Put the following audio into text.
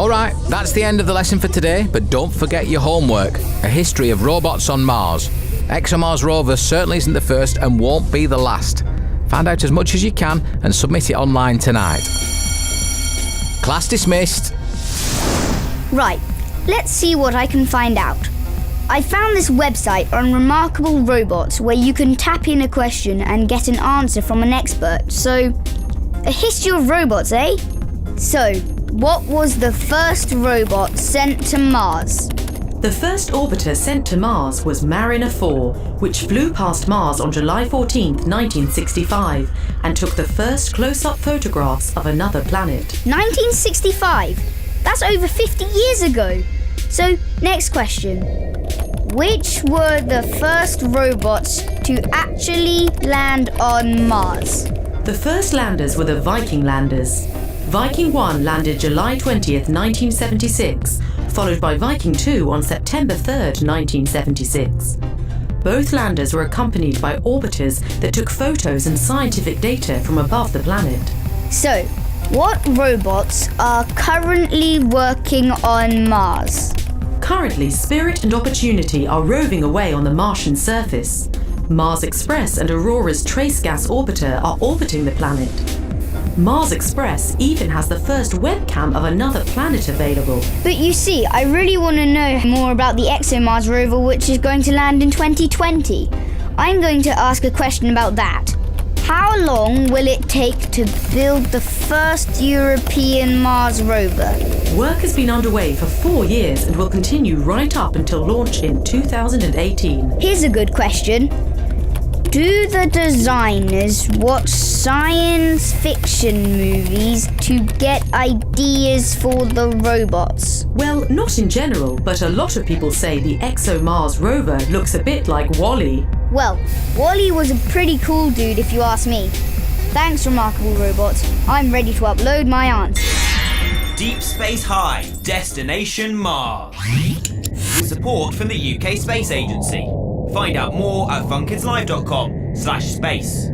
Alright, that's the end of the lesson for today, but don't forget your homework. A history of robots on Mars. ExoMars Rover certainly isn't the first and won't be the last. Find out as much as you can and submit it online tonight. Class dismissed. Right, let's see what I can find out. I found this website on remarkable robots where you can tap in a question and get an answer from an expert. So, a history of robots, eh? So, what was the first robot sent to Mars? The first orbiter sent to Mars was Mariner 4, which flew past Mars on July 14, 1965, and took the first close-up photographs of another planet. 1965? That's over 50 years ago. So, next question. Which were the first robots to actually land on Mars? The first landers were the Viking landers. Viking 1 landed July 20th, 1976, followed by Viking 2 on September 3rd, 1976. Both landers were accompanied by orbiters that took photos and scientific data from above the planet. So, what robots are currently working on Mars? Currently, Spirit and Opportunity are roving away on the Martian surface. Mars Express and Aurora's trace gas orbiter are orbiting the planet. Mars Express even has the first webcam of another planet available. But you see, I really want to know more about the ExoMars rover, which is going to land in 2020. I'm going to ask a question about that. How long will it take to build the first European Mars rover? Work has been underway for 4 years and will continue right up until launch in 2018. Here's a good question. Do the designers watch science fiction movies to get ideas for the robots? Well, not in general, but a lot of people say the ExoMars rover looks a bit like WALL-E. Well, WALL-E was a pretty cool dude if you ask me. Thanks, remarkable robots. I'm ready to upload my answers. Deep Space High, Destination Mars. With support from the UK Space Agency. Find out more at funkidslive.com/space.